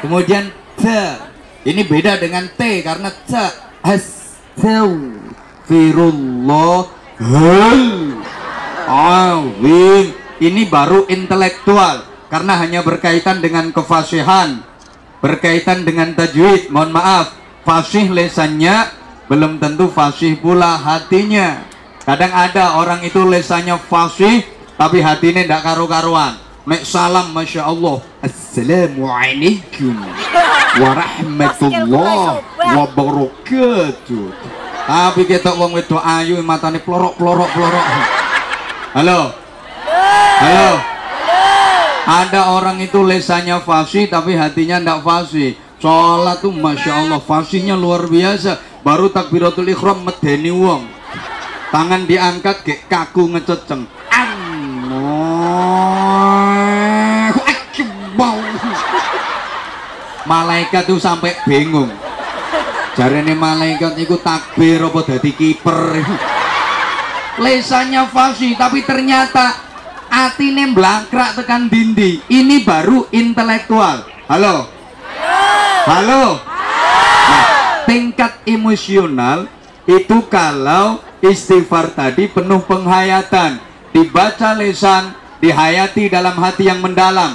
Kemudian te. Ini beda dengan T karena T. Astaghfirullahaladzim. Ini baru intelektual karena hanya berkaitan dengan kefasihan, berkaitan dengan tajwid. Mohon maaf, fasih lesannya belum tentu fasih pula hatinya. Kadang ada orang itu lesannya fasih tapi hatinya tidak karu-karuan. Mek salam masya Allah, assalamualaikum warahmatullahi wabarakatuh. Tapi kita wong wedo ayu matane plorok. Halo. Ada orang itu lesannya fasih tapi hatinya tidak fasih. Sholat tuh masya Allah fasihnya luar biasa. Baru takbiratul ikhram medeni wong. Tangan diangkat kayak kaku ngececeng. Malaikat tuh sampai bingung. Jarene malaikat itu takbir apa dadi kiper. Lesannya fasih tapi ternyata atine blangkrak tekan dindi. Ini baru intelektual. Halo. Nah, tingkat emosional itu kalau istighfar tadi penuh penghayatan, dibaca lesan, dihayati dalam hati yang mendalam.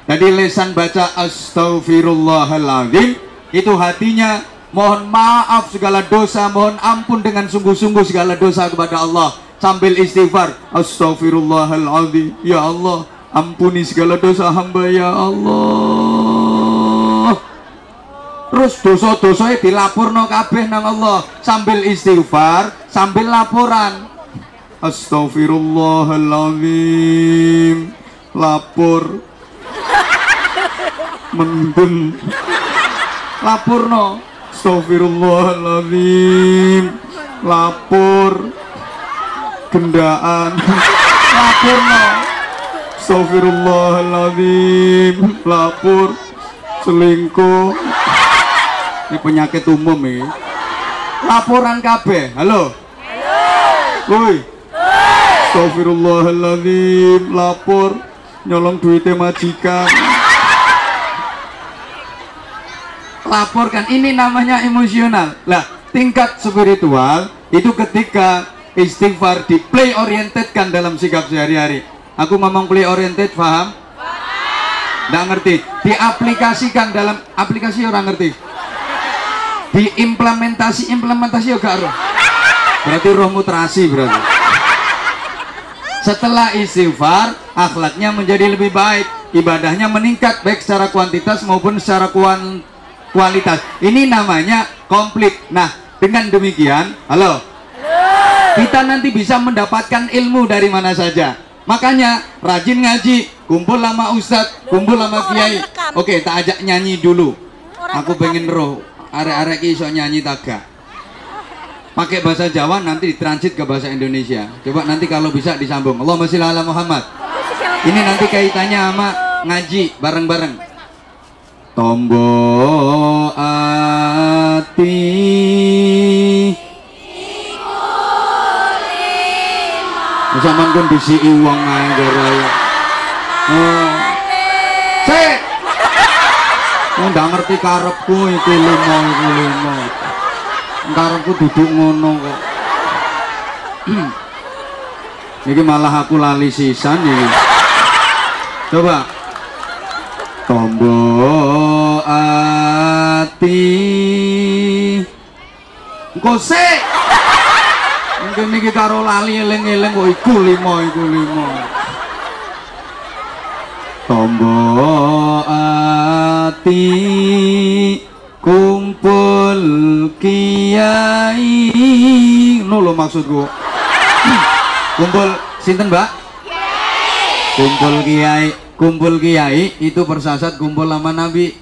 Jadi lesan baca astaghfirullahaladzim, itu hatinya mohon maaf segala dosa, mohon ampun dengan sungguh-sungguh segala dosa kepada Allah, sambil istighfar astaghfirullahaladzim, ya Allah ampuni segala dosa hamba ya Allah. Terus dosa-dosanya dilapurno kabeh nang Allah, sambil istighfar sambil laporan astaghfirullahaladzim, lapor mendem lapurno astaghfirullahaladzim, lapor gendaan lapurno astaghfirullahaladzim, lapor selingkuh. Ini penyakit umum ya. Laporan kabeh. Halo. Woi. Astaghfirullahaladzim, lapor nyolong duitnya majikan. Laporkan, ini namanya emosional. Lah, tingkat spiritual itu ketika istighfar di play oriented kan dalam sikap sehari-hari. Aku ngomong play oriented, paham? Nggak ngerti. Diaplikasikan dalam aplikasi orang ngerti. Diimplementasi juga roh. Berarti roh mutrasi berarti. Setelah istighfar, akhlaknya menjadi lebih baik, ibadahnya meningkat baik secara kuantitas maupun secara kualitas. Ini namanya komplit. Nah, dengan demikian, halo, kita nanti bisa mendapatkan ilmu dari mana saja. Makanya rajin ngaji, kumpul sama ustadz, kumpul sama kiai. Oke, tak ajak nyanyi dulu. Aku pengen roh arek-arek iso nyanyi taga. Pakai bahasa Jawa, nanti ditransit ke bahasa Indonesia. Coba nanti kalau bisa disambung. Allahumma sholli ala Muhammad. Ini nanti kaitannya sama ngaji bareng-bareng. Tombo ati sampean kon disiki wong ae gara ya. Sik. Ndak ngerti karepku iku limo. Karepku duduk ngono kok. Iki malah aku lali sisan iki. Coba. Tombo ati engko sik mungkin iki karo lali eling-eling kok iku limo tombo ati kumpul kiai ngono lho maksudku. Kumpul sinten Mbak? Kumpul kiai itu persasat kumpul sama Nabi.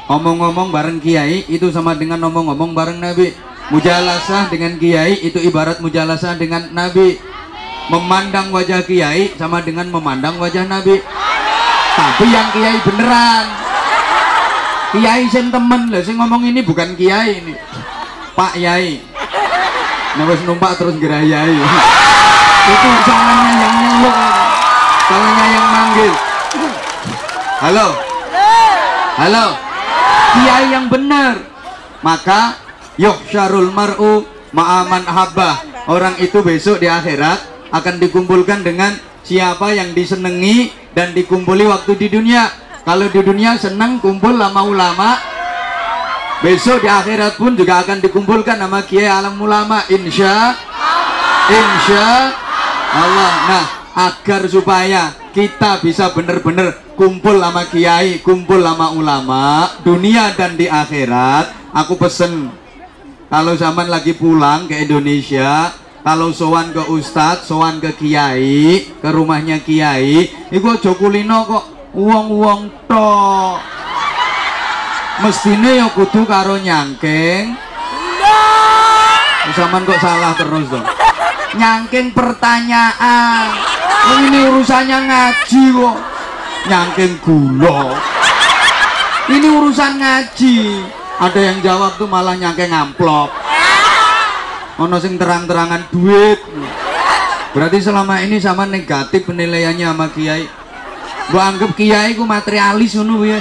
Omong-omong bareng kiai itu sama dengan omong-omong bareng Nabi. Mujalasah dengan kiai itu ibarat mujalasah dengan Nabi. Memandang wajah kiai sama dengan memandang wajah Nabi. Tapi yang kiai beneran. Kiai sen temen lah, sing ngomong ini bukan kiai ini. Pak Yai. Nah wis numpak terus gerayai. Itu salahnya yang nyeluk. Salahnya yang manggil. Halo. Halo, kiai yang benar. Maka yuhsyarul mar'u ma'aman habbah. Orang itu besok di akhirat akan dikumpulkan dengan siapa yang disenangi dan dikumpuli waktu di dunia. Kalau di dunia senang kumpul sama ulama, besok di akhirat pun juga akan dikumpulkan sama kiai alam ulama, insya Allah. Nah, agar supaya kita bisa benar-benar kumpul sama kiai, kumpul sama ulama dunia dan di akhirat, aku pesen kalau zaman lagi pulang ke Indonesia, kalau sowan ke ustadz, sowan ke kiai, ke rumahnya kiai, iku aja kulino kok uang tok. Mestine ya kudu karo nyangking. Zaman kok salah terus dong. Nyangking pertanyaan. Ini urusannya ngaji kok. Nyangking gula. Ini urusan ngaji. Ada yang jawab tuh malah nyangking amplop. Ono sing terang-terangan duit. Berarti selama ini sama negatif penilaiannya sama kiai. Mbok anggap kiai ku materialis ngono ya.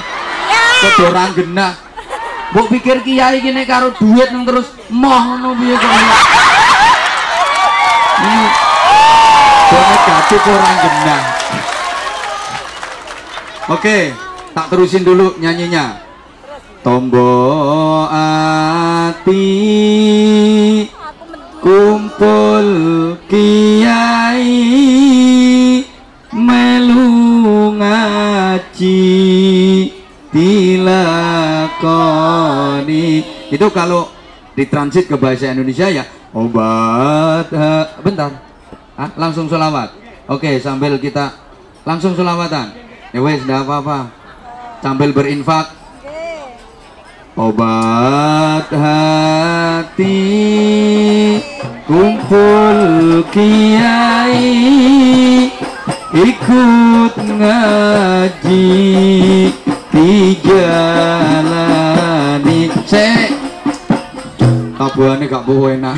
Kok ora genah. Mbok pikir kiai kene karo duit nang terus moh ngono piye kok. Ini negatif orang genah. Oke, tak terusin dulu nyanyinya. Tombo ati kumpul kiai melu ngaji dilakoni. Itu kalau ditransit ke bahasa Indonesia ya obat. Bentar, langsung sholawat. Oke, sambil kita langsung sholawatan ya wes, tidak apa-apa, sambil berinfak. Obat hati kumpul kiai ikut ngaji dijalani. Tabuhannya gak boho enak.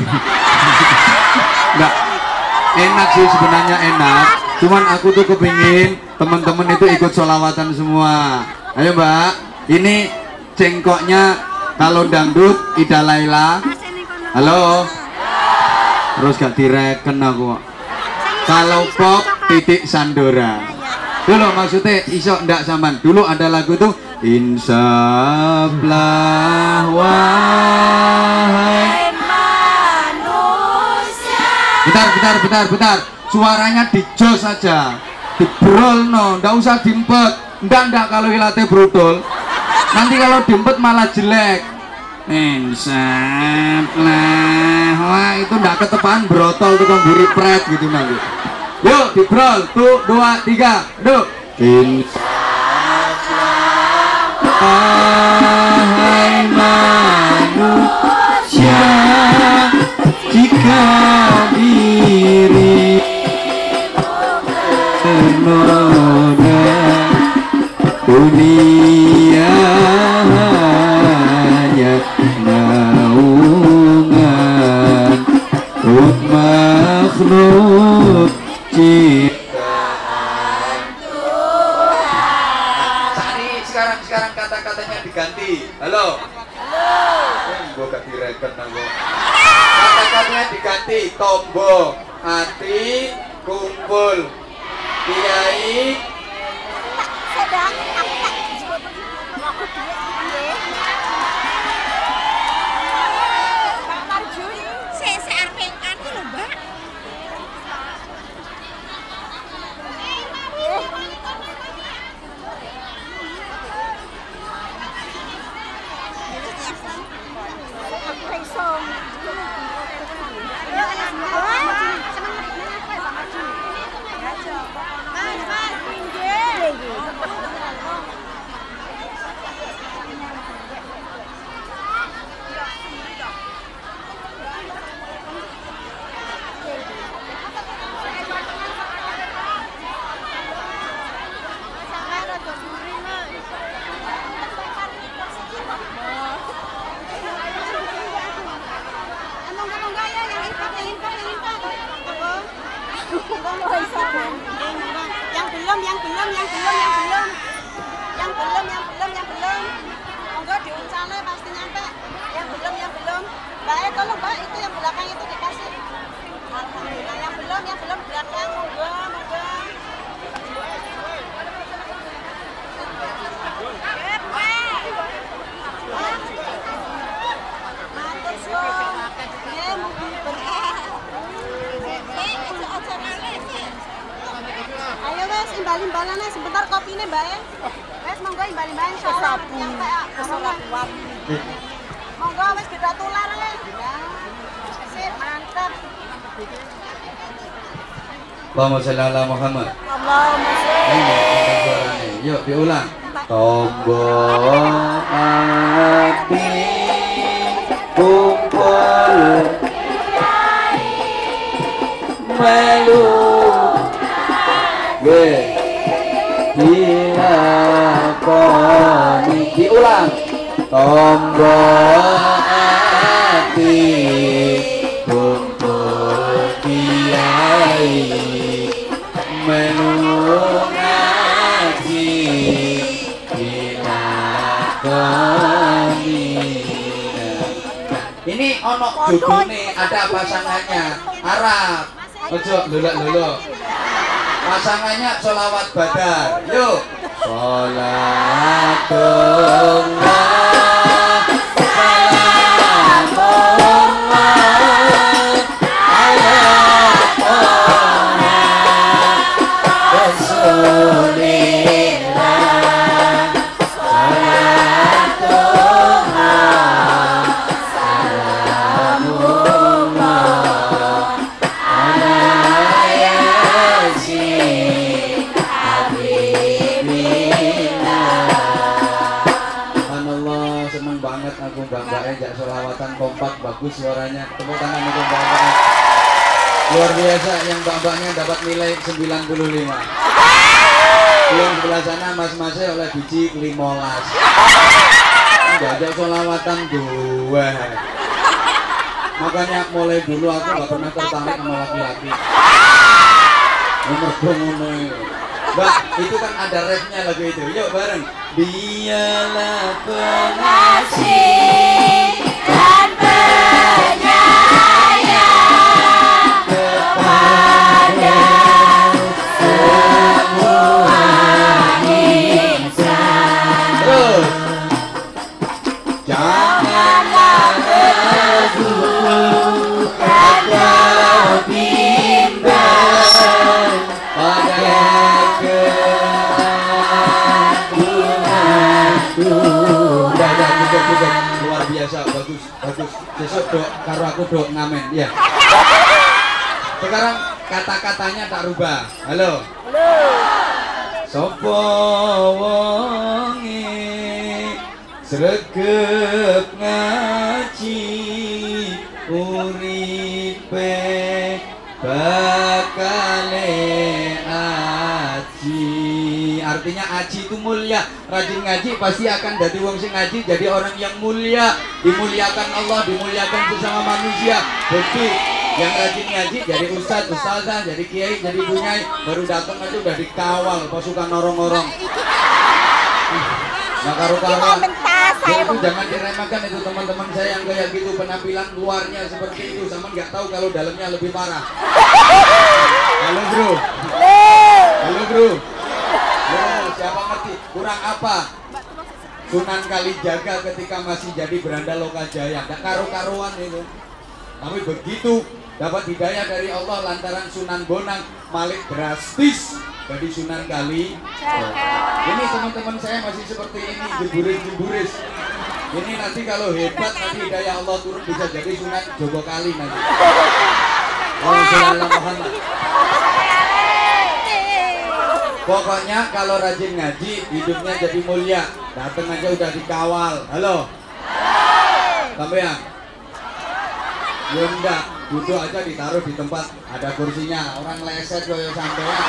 Enggak enak sih sebenarnya, enak, cuman aku tuh kepingin teman-teman itu ikut sholawatan semua. Ayo mbak, ini cengkoknya kalau dangdut Ida Laila. Halo. Terus gak direken aku. Kalau pop Titik Sandora. Dulu maksudnya iso ndak sampean. Dulu ada lagu tuh insaflah wahai manusia. Bentar. Suaranya dijos saja. Dibrol no, ndak usah dimpet. Ndak kalau ilate brutol. Nanti kalau dimpet malah jelek. Insaflah, wah itu ndak ketepan brotol tuh kan buri pret gitu nanti. Yuk dibrol, tuh 2 3, duk. Insaflah, wahai manusia, jika diri ternoda dunia hanya naungan makhluk ciptaan Tuhan. Sekarang kata-katanya diganti. Halo. Gua gak direken aku. Kata-katanya diganti. Tombo hati kumpul kiai yang belum belum. Monggo diuncalnya pasti nyampe. Yang belum. Mbak, tolong Mbak, itu yang belakang itu dikasih. Alhamdulillah, yang belum belakang, monggo. Matur suwun. Nggih, mugi berkah. Ayo wes imbal-imbalan sebentar kopine Mbak ya. Wes monggo imbal-imbalan insyaallah nyampe kesapuan. Monggo wes beda tular ya. Sip, mantap. Allahumma sholli ala Muhammad. Allahumma sholli. Yuk diulang. Tombol hati kumpul melu dilakoni. Diulang. Tombol hati kumpul kiai melu ngaji dilakoni. Ini ono judulnya, ada pasangannya Arab. Ojo luluk. Pasangannya sholawat badar. Yuk. Sholatullah salamullah ala Rasulillah. Sholatullah salamullah ala yasin Subhanallah, seneng banget aku banggain jak sholawatan kompak, bagus suaranya. Tepuk tangan untuk mbak-mbaknya. Luar biasa, yang mbak-mbaknya dapat nilai 95. Yang sebelah sana mas-masnya oleh biji 15. Jajak sholawatan 2. Makanya mulai dulu aku gak pernah tertarik sama laki-laki. Nomor ngono. Mbak, itu kan ada refnya lagu itu. Yuk bareng. Dialah pengasih dan penyayang kepada semua insan. Terus. Janganlah teguh atau bimbang pada Udah, luar biasa, bagus. Besok dok, karo aku dok ngamen, ya. Sekarang kata-katanya tak rubah. Halo. Sopo wonge sregep ngaji uripe bakale aji. Artinya aji itu mulia. Rajin ngaji pasti akan jadi wong sing ngaji, jadi orang yang mulia, dimuliakan Allah, dimuliakan sesama manusia. Bukti yang rajin ngaji jadi ustadz, ustazah, jadi kiai, jadi bunyai, baru datang aja udah dikawal pasukan norong-norong. Nah karu-karuan itu jangan diremehkan itu teman-teman saya yang kayak gitu, penampilan luarnya seperti itu, sama nggak tahu kalau dalamnya lebih parah. Halo bro. Halo bro. Siapa ngerti kurang apa Sunan Kalijaga ketika masih jadi Beranda Lokajaya, gak karu-karuan itu. Tapi begitu dapat hidayah dari Allah lantaran Sunan Bonang Malik drastis jadi Sunan Kalijaga. Ini teman-teman saya masih seperti ini, jeburis. Ini nanti kalau hebat nanti hidayah Allah turun bisa jadi Sunan Jogokali nanti. Muhammad. Pokoknya kalau rajin ngaji hidupnya jadi mulia. Datang aja udah dikawal. Halo. Sampean. Ya enggak, duduk aja ditaruh di tempat ada kursinya. Orang leset loh ya sampean.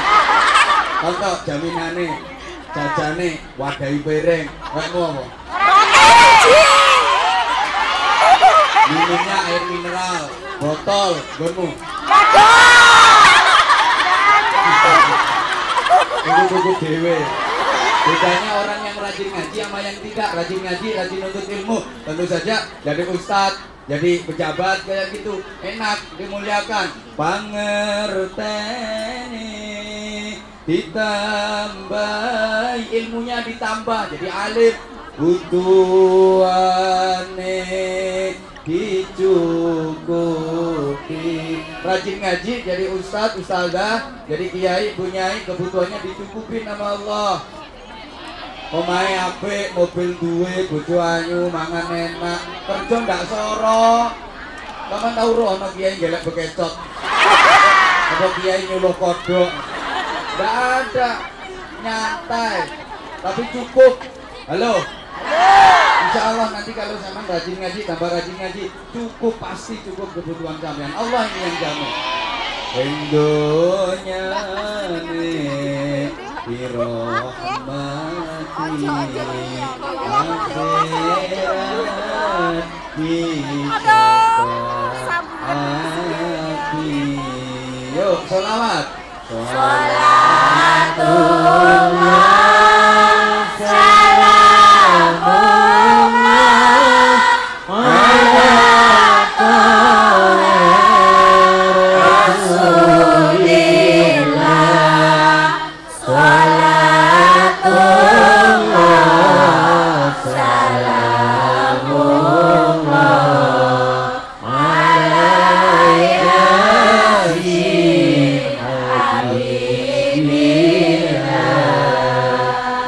Contoh jaminane, jajane, wadahi piring. Kamu apa? Minumnya air mineral, botol, gonmu. Buku dewe. Bedanya orang yang rajin ngaji sama yang tidak rajin ngaji, rajin nuntut ilmu. Tentu saja jadi ustadz, jadi pejabat kayak gitu enak, dimuliakan. Pangerteni ditambah ilmunya, ditambah jadi alim. Butuhane dicukupi, rajin ngaji jadi ustadz, ustazah, jadi kiai, bunyai, kebutuhannya dicukupin sama Allah. Omahe apik, mobil duwe, bojo ayu, mangan enak, kerja ndak soro. Kapan tau roh ana kiai gelek bekecot, apa kiai nyuluh kodok? Ndak ada, nyantai, tapi cukup. Halo. Insya Allah nanti kalau sama rajin ngaji, tambah rajin ngaji, cukup, pasti cukup kebutuhan kalian. Allah ini yang jamin. Indonya nih dirahmati akhirat disyafaati. Yuk sholawat. Sholatullah salamullah ala Rasulillah. Sholatullah salamullah ala yasin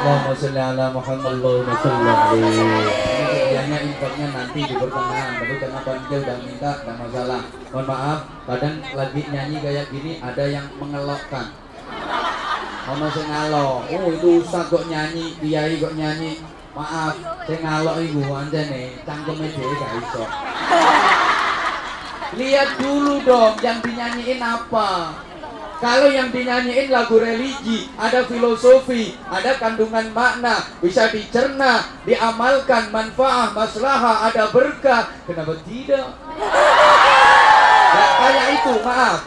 Allahumma sholli ala Muhammad. Allahumma sholli alaihi. Kerjanya impactnya nanti di pertengahan, tapi karena panitia udah minta, gak masalah. Mohon maaf, kadang lagi nyanyi kayak gini ada yang mengelokkan. Ono sing ngalok, oh itu ustaz kok nyanyi, kiai kok nyanyi. Maaf, sing ngalok iku anjene cangkeme dhewe gak iso. Lihat dulu dong yang dinyanyiin apa. Kalau yang dinyanyiin lagu religi, ada filosofi, ada kandungan makna, bisa dicerna, diamalkan, manfaat, maslahah, ada berkah. Kenapa tidak? Gak kayak itu, maaf.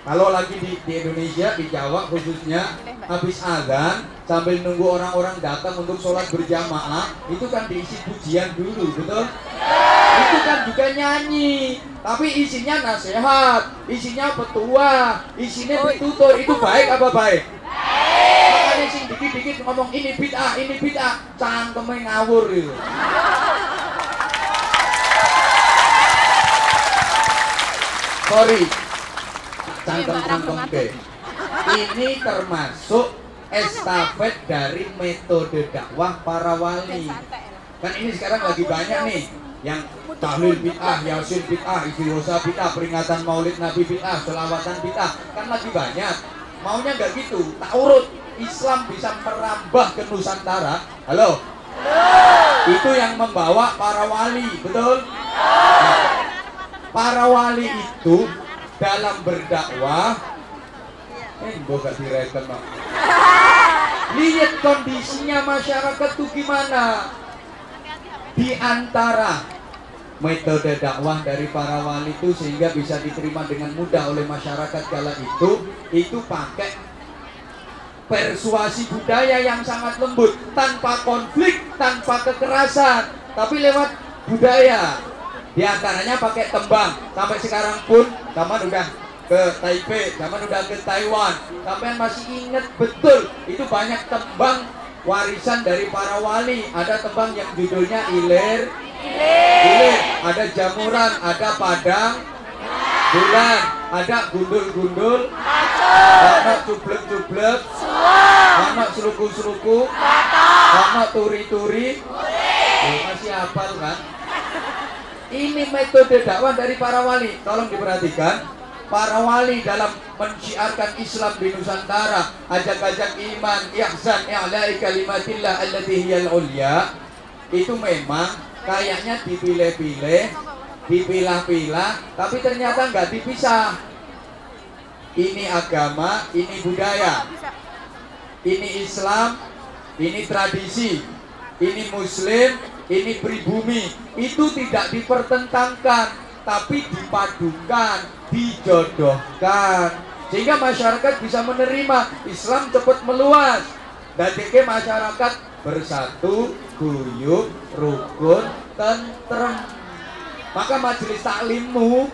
Kalau lagi di Indonesia, di Jawa khususnya, habis azan, sambil nunggu orang-orang datang untuk sholat berjamaah, itu kan diisi pujian dulu, betul? Itu kan juga nyanyi, tapi isinya nasihat, isinya petua, isinya petutur. Itu baik apa baik? Makanya sing dikit-dikit ngomong ini bid'ah, cangkeme ngawur itu. Sorry, cangkem ke. Ini termasuk estafet dari metode dakwah para wali. Kan ini sekarang lagi banyak nih yang tahlil bid'ah, yasin bid'ah, istighosah bid'ah, peringatan maulid nabi bid'ah, selawatan bid'ah, kan lagi banyak. Maunya nggak gitu, tak urut. Islam bisa merambah ke Nusantara. Halo? Itu yang membawa para wali, betul? Nah, para wali itu dalam berdakwah, gak direken, Mak. Lihat kondisinya masyarakat tuh gimana. Di antara metode dakwah dari para wali itu sehingga bisa diterima dengan mudah oleh masyarakat kala itu pakai persuasi budaya yang sangat lembut, tanpa konflik, tanpa kekerasan, tapi lewat budaya. Di antaranya pakai tembang. Sampai sekarang pun zaman udah ke Taipei, zaman udah ke Taiwan, sampai masih ingat betul itu banyak tembang warisan dari para wali. Ada tembang yang judulnya Ilir, ada Jamuran, ada Padang Bulan, ada Gundul-gundul, ada Cublek-cublek, ada Seruku-seruku, ada Turi-turi. Masih hafal kan? Ini metode dakwah dari para wali. Tolong diperhatikan. Para wali dalam menciarkan Islam di Nusantara, ajak-ajak iman, ihsan, i'la'i kalimatillah allati hiyal ulya, itu memang kayaknya dipilih-pilih, dipilah-pilah, tapi ternyata nggak dipisah. Ini agama, ini budaya, ini Islam, ini tradisi, ini Muslim, ini pribumi. Itu tidak dipertentangkan, tapi dipadukan, dijodohkan, sehingga masyarakat bisa menerima. Islam cepat meluas, dadeke masyarakat bersatu, guyub, rukun, tentrem. Maka majelis taklimmu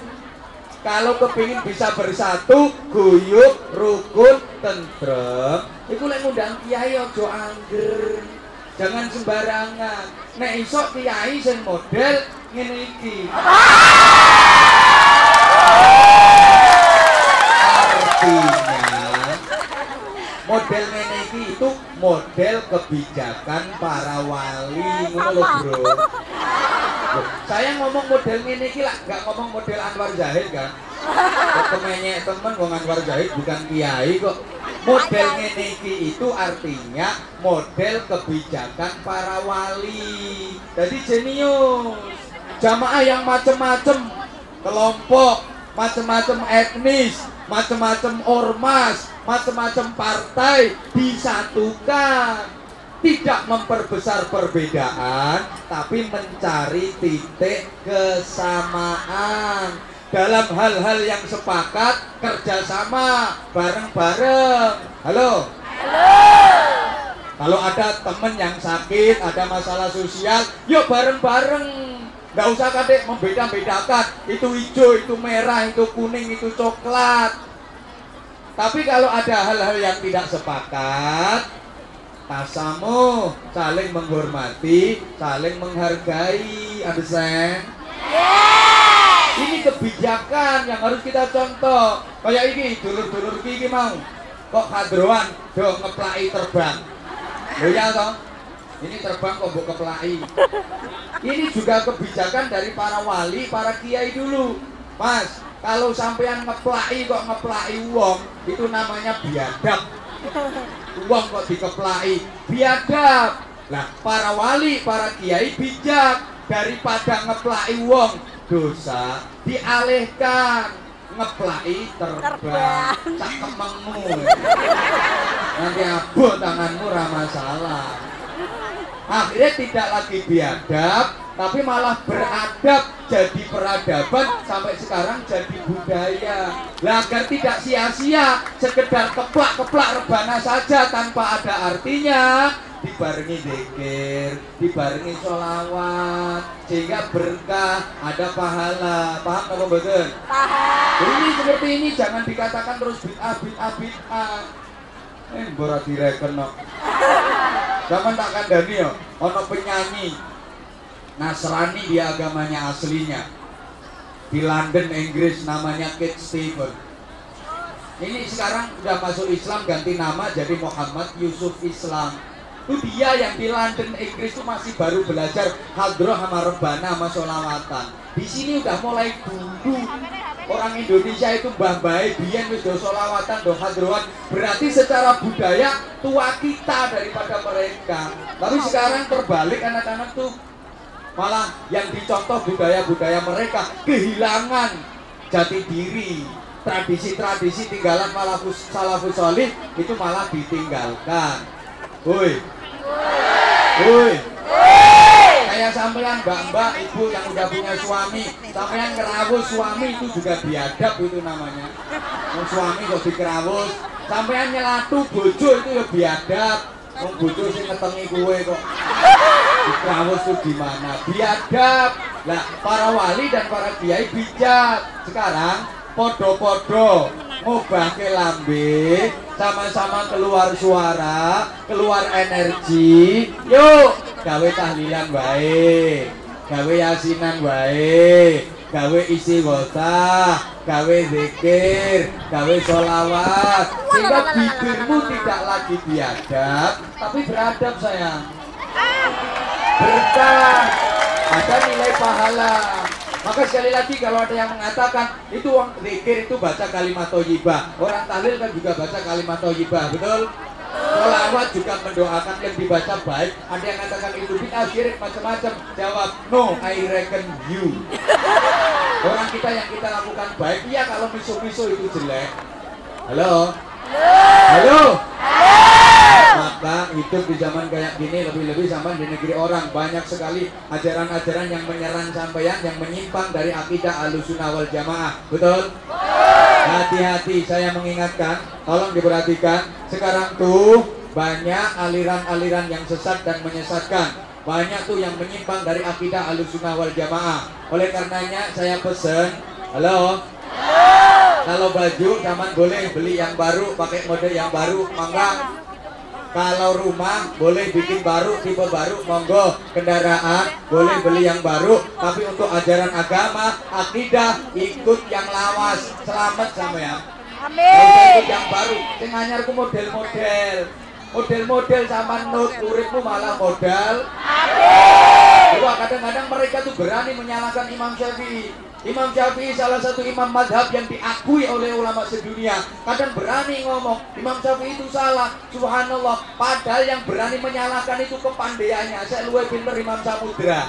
kalau kepingin bisa bersatu, guyub, rukun, tentrem, itu lek ngundang kiai ojo angger. Jangan sembarangan. Nek iso kiai sing model ngene iki. Artinya model ngene iki itu model kebijakan para wali, ngono lho, Bro. Loh, saya ngomong model ngene iki lah, nggak ngomong model Anwar Zahid kan. Kok kemenyek temen kok Anwar Zahid bukan kiai kok. Model ngene iki itu artinya model kebijakan para wali. Jadi jenius. Jamaah yang macem-macem kelompok, macem-macem etnis, macem-macem ormas, macem-macem partai disatukan. Tidak memperbesar perbedaan, tapi mencari titik kesamaan dalam hal-hal yang sepakat, kerjasama bareng-bareng. Halo? Kalau ada temen yang sakit, ada masalah sosial, yuk bareng-bareng. Nggak usah kadek membeda-bedakan, itu hijau, itu merah, itu kuning, itu coklat. Tapi kalau ada hal-hal yang tidak sepakat, tasamuh, saling menghormati, saling menghargai. Understand? Ini kebijakan yang harus kita contoh. Kayak ini, dulur-dulur iki mau kok kadroan do ngeplai terbang. Lho ya toh? Ini terbang kok mbok keplai. Ini juga kebijakan dari para wali, para kiai dulu. Mas, kalau sampean ngeplai kok ngeplai wong, itu namanya biadab. Uang kok dikeplai, biadab. Nah, para wali, para kiai bijak. Daripada ngeplai wong dosa, dialihkan ngeplai terbang. Cakemengmu. Nanti abot tanganmu ra masalah. Akhirnya tidak lagi biadab, tapi malah beradab, jadi peradaban, sampai sekarang jadi budaya. Nah, agar tidak sia-sia sekedar keplak-keplak rebana saja tanpa ada artinya, dibarengi dzikir, dibarengi sholawat, sehingga berkah, ada pahala. Paham atau betul? Paham. Ini seperti ini, jangan dikatakan terus bid'ah. Mbora direken no. Zaman tak kandani ya, ono penyanyi Nasrani di agamanya aslinya di London, Inggris, namanya Kate Stevens. Ini sekarang udah masuk Islam, ganti nama jadi Muhammad Yusuf Islam. Itu dia yang di London, Inggris itu masih baru belajar hadroh sama rebana sama sholawatan. Di sini udah mulai dulu. Orang Indonesia itu mbah-mbah biyen wis do sholawatan, do hadrohan. Berarti secara budaya tua kita daripada mereka. Tapi sekarang terbalik, anak-anak tuh malah yang dicontoh budaya-budaya mereka, kehilangan jati diri. Tradisi-tradisi tinggalan salafus sholih itu malah ditinggalkan. Woi. Kayak sampean mbak-mbak, ibu yang udah punya suami, sampean kerawus suami itu juga biadab itu namanya. Suami kok dikerawus, sampean nyelatu bojo itu ya biadab. Bojo sing ngetengi kowe kok dikerawus itu gimana? Biadab. Lah para wali dan para kiai bijak. Sekarang podo-podo ngobahke lambe, sama-sama keluar suara, keluar energi. Yuk gawe tahlilan baik, gawe yasinan baik, gawe isi ghosah, gawe zikir, gawe sholawat, sehingga bibirmu tidak lagi biadab tapi beradab sayang. Berkah, ada nilai pahala. Maka sekali lagi kalau ada yang mengatakan itu orang zikir itu baca kalimat thayyibah, orang tahlil kan juga baca kalimat thayyibah, betul? Sholawat juga mendoakan yang dibaca baik. Ada yang mengatakan itu bid'ah, syirik, macam-macam. Jawab, no, I reckon you. Orang kita yang kita lakukan baik, iya kalau miso-miso itu jelek. Halo? Halo? Maka hidup di zaman kayak gini, lebih-lebih zaman di negeri orang, banyak sekali ajaran-ajaran yang menyerang sampeyan, yang menyimpang dari akidah Ahlussunnah wal Jamaah. Betul? Hati-hati, saya mengingatkan, tolong diperhatikan. Sekarang tuh banyak aliran-aliran yang sesat dan menyesatkan. Banyak tuh yang menyimpang dari akidah Ahlussunnah wal Jamaah. Oleh karenanya saya pesen, halo, kalau baju zaman boleh beli yang baru, pakai mode yang baru, mangga. Kalau rumah boleh bikin baru, tipe baru, monggo. Kendaraan boleh beli yang baru, tapi untuk ajaran agama, akidah, ikut yang lawas. Selamat sampean. Amin. Ikut yang baru. Sing anyar ku model-model. Model-model sama nut, uripmu malah modal. Amin. Kadang-kadang mereka tuh berani menyalahkan Imam Syafi'i. Imam Syafi'i salah satu imam madhab yang diakui oleh ulama sedunia. Kadang berani ngomong Imam Syafi'i itu salah, subhanallah. Padahal yang berani menyalahkan itu kepandaiannya. Saya luwih pinter Imam Samudra.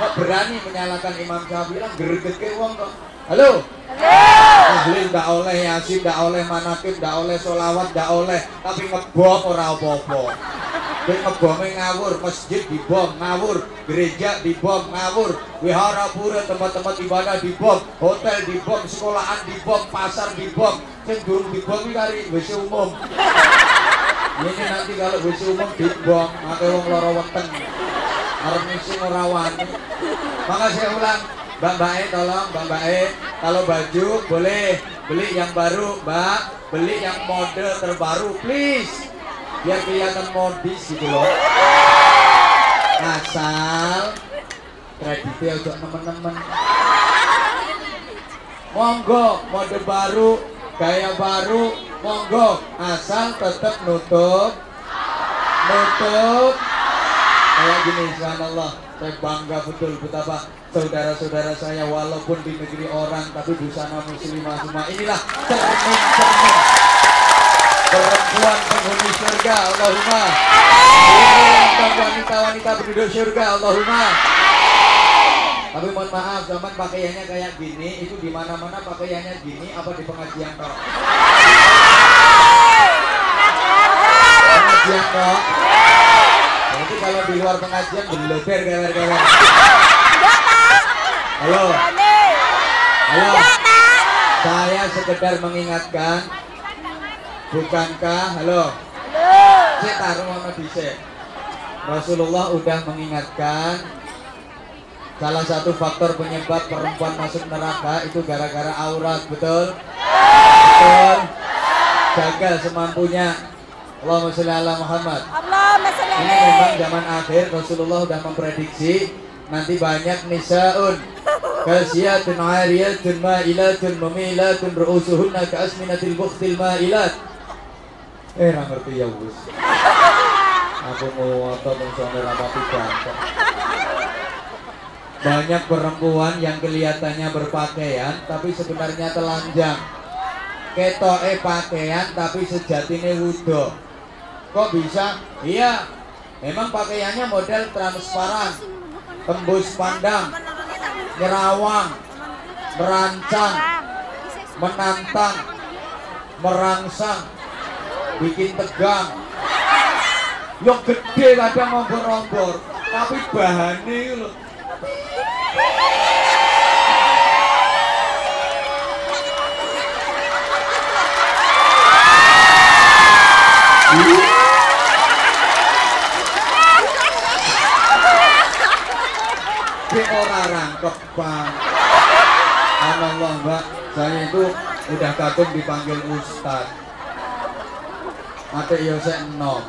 Kok berani menyalahkan Imam Syafi'i lah, gregetke wong kok. Halo? Tahlil ndak oleh, yasin ndak oleh, manakib ndak oleh, sholawat ndak oleh, tapi ngebom ora apa-apa. Dia ngebomnya ngawur, masjid dibom, ngawur, gereja dibom, ngawur, wihara pura, tempat-tempat ibadah dibom, hotel dibom, sekolahan dibom, pasar dibom, cenderung dibom ini kali WC umum. Ini nanti kalau WC umum dibom, maka wong loro weteng, harus ngisi ngerawan. Maka saya ulang, Mbak Mbak tolong, Mbak Mbak kalau baju boleh beli yang baru, Mbak, beli yang mode terbaru, please. Biar kelihatan modis gitu loh. Asal kreditnya untuk temen-temen. Monggo, mode baru, gaya baru, monggo. Asal tetap nutup. Kayak gini, subhanallah. Saya bangga betul betapa saudara-saudara saya walaupun di negeri orang tapi busana muslimah semua. Inilah cermin-cermin perempuan penghuni surga, Allahumma. Ini wanita-wanita penduduk surga, Allahumma. Tapi mohon maaf, zaman pakaiannya kayak gini, itu di mana-mana pakaiannya gini, apa di pengajian toh? Pengajian toh? Nanti kalau di luar pengajian beleber kewer-kewer. Halo. Halo. Saya sekedar mengingatkan. Bukankah, halo? Cek taruh mana dhisik. Rasulullah udah mengingatkan salah satu faktor penyebab perempuan masuk neraka itu gara-gara aurat, betul? Betul. Jaga semampunya. Allahumma sholli ala Muhammad. Ini memang zaman akhir Rasulullah udah memprediksi nanti banyak nisaun kasiyatun 'ariyatun ma'ilatun mumilatun ru'usuhunna ka'asminatil bukhtil ma'ilat. Ra ngerti ya Gus. Aku mau apa mensono rapati bangsa. Banyak perempuan yang kelihatannya berpakaian tapi sebenarnya telanjang. Ketoke pakaian tapi sejatine wudo. Kok bisa? Iya. Memang pakaiannya model transparan, tembus pandang, nyerawang, merancang, menantang, merangsang, bikin tegang. Yang gede kadang ngombor-ngombor, tapi bahannya loh. Orang rangkep bang. Allah Mbak, saya itu udah kagum dipanggil Ustad. Mate yo saya enom.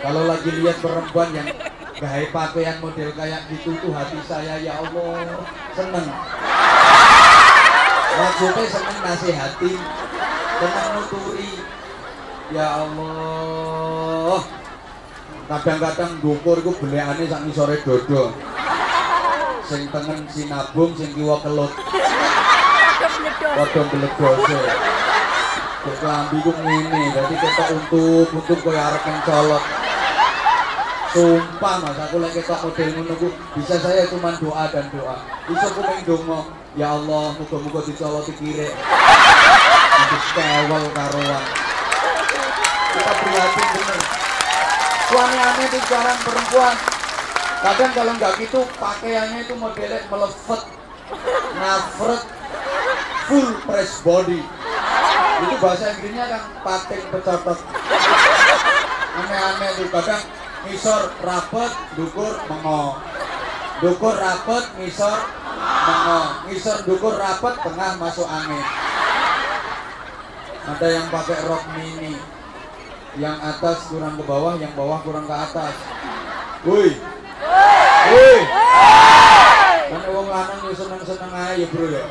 Kalau lagi lihat perempuan yang gaya pakaian model kayak gitu tuh hati saya ya Allah seneng. Maksudnya seneng nasihati, seneng nuturi. Ya Allah. Kadang-kadang dukur ku belekane sak ngisore dodo. Sing tengen sinabung, sing kiwa kelut. Padha mbledose. Kok klambi ku ngene, dadi ketok untuk koyo arep mencolot. Sumpah Mas, aku lek ketok model ngono ku bisa saya cuma doa dan doa. Iso ku mung donga, ya Allah, muga-muga dicoloti kirek. Wis kewel karoan. Kita prihatin bener. Suami aneh itu sekarang perempuan. Kadang kalau nggak gitu pakaiannya itu modelnya melefet, ngafret, full press body. Itu bahasa Inggrisnya kan pating pecotot. Aneh-aneh tuh kadang ngisor rapet, dukur mengo. Dukur rapet, ngisor mengo. Ngisor dukur rapet, tengah masuk angin. Ada yang pakai rok mini, yang atas kurang ke bawah, yang bawah kurang ke atas. Woi, woi, kan wong lanang yo seneng-seneng aja bro ya.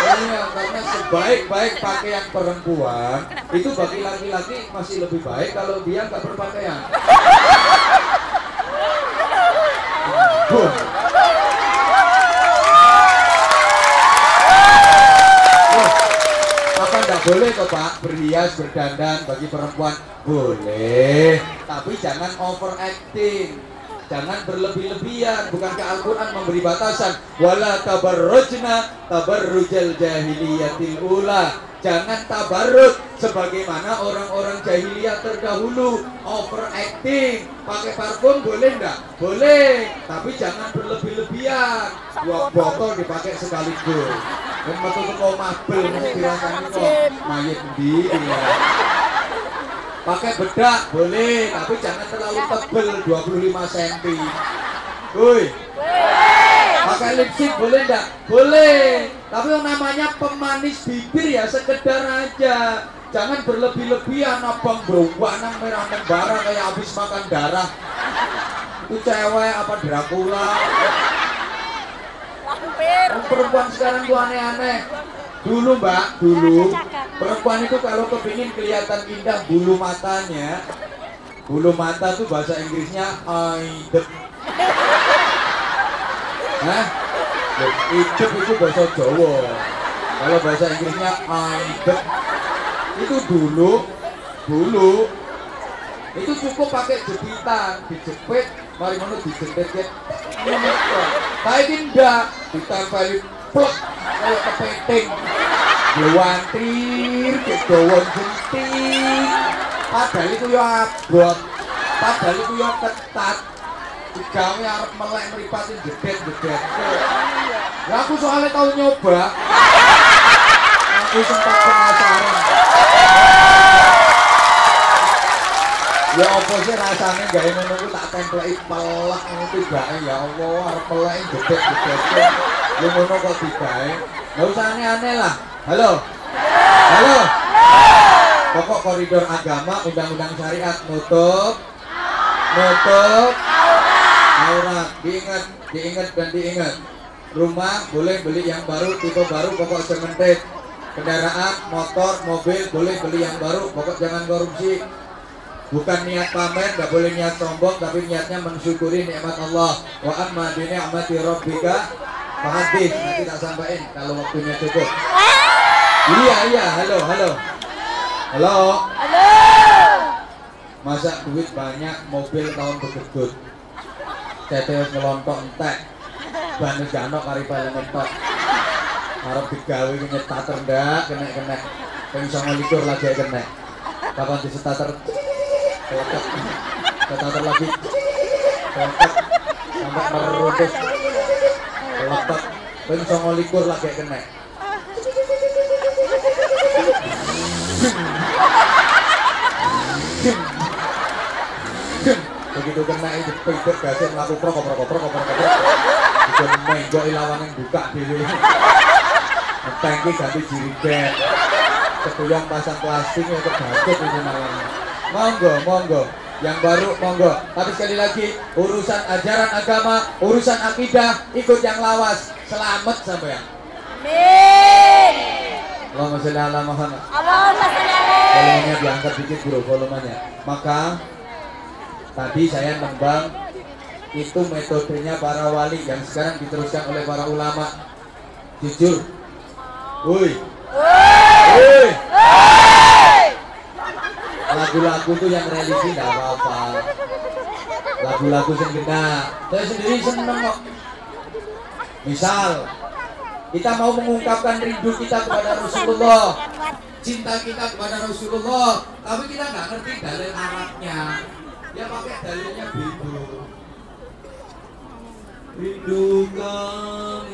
Iya, karena sebaik-baik pakaian perempuan itu bagi laki-laki masih lebih baik kalau dia nggak berpakaian. Apa nggak boleh kok Pak berhias berdandan bagi perempuan? Boleh, tapi jangan overacting. Jangan berlebih-lebihan. Bukankah Al-Quran memberi batasan? Wala tabarrujna tabarrujal jahiliyatil ula. Jangan tabarruj sebagaimana orang-orang jahiliyah terdahulu, overacting. Pakai parfum boleh enggak? Boleh, tapi jangan berlebih-lebihan. Dua botol dipakai sekaligus. Dan betul kau mabel dirasani kok mayat di. Pakai bedak boleh, tapi jangan terlalu tebel 25 cm. Woi. Pakai lipstick boleh enggak? Boleh. Tapi yang namanya pemanis bibir ya sekedar aja. Jangan berlebih-lebihan abang berwarna merah membara kayak habis makan darah. Itu cewek apa Dracula? Perempuan sekarang tuh aneh-aneh. Dulu Mbak, dulu perempuan itu kalau kepingin kelihatan indah bulu matanya, bulu mata tuh bahasa Inggrisnya idep. Hah? Idep itu bahasa Jawa. Kalau bahasa Inggrisnya idep. Itu dulu itu cukup pakai jepitan, dijepit, mari ngono dijepit ya. Tapi enggak, ditempelin plek kayak kepiting. Luantir, kedawon jenting. Padahal itu ya abot, padahal itu ya ketat. Digawe arep melek mripatin jedet-jedet. Ya aku soalnya tahu nyoba. Aku sempat penasaran. Ya apa sih rasanya gak ngono ku tak templeki pelek ngono tibake ya Allah arep melek jedet-jedet. Lu ngono kok digawe. Enggak usah aneh-aneh lah. Halo. Halo. Pokok koridor agama, undang-undang syariat nutup aurat. Diingat dan diingat. Rumah boleh beli yang baru, tipe baru, pokok sementit. Kendaraan, motor, mobil boleh beli yang baru, pokok jangan korupsi. Bukan niat pamer, gak boleh niat sombong, tapi niatnya mensyukuri nikmat Allah. Wa amma bi ni'mati rabbika fahadits. Nanti tak sampaikan kalau waktunya cukup. Iya, halo. Masa duit banyak, mobil tahun bergedut. Ceteus ngelontok entek. Ban jano kari pale mentok. Arep digawe nyetater ndak, kena. Ping 29 lagi kena. Kapan disetater? Ketater lagi. Sampai meruntus. Lepat. Ping 29 lagi kena. Begitu kena itu pikir gasir melaku prok bukan menggok ilawan yang buka diri tangki ganti jirigen ketuyang pasang plastik untuk bacot ini namanya. Monggo yang baru monggo, tapi sekali lagi urusan ajaran agama, urusan akidah ikut yang lawas, selamat sampean. Amin. Allahumma sholli ala Muhammad. Allahumma sholli alaihi. Volumenya diangkat dikit bro, volumenya. Maka tadi saya nembang itu metodenya para wali yang sekarang diteruskan oleh para ulama. Jujur. Woi. Lagu-lagu tuh yang religi enggak apa-apa. Lagu-lagu yang kena. Saya sendiri seneng kok. Misal kita mau mengungkapkan rindu kita kepada Rasulullah, cinta kita kepada Rasulullah, tapi kita nggak ngerti dalil Arabnya. Dia pakai dalilnya rindu kami.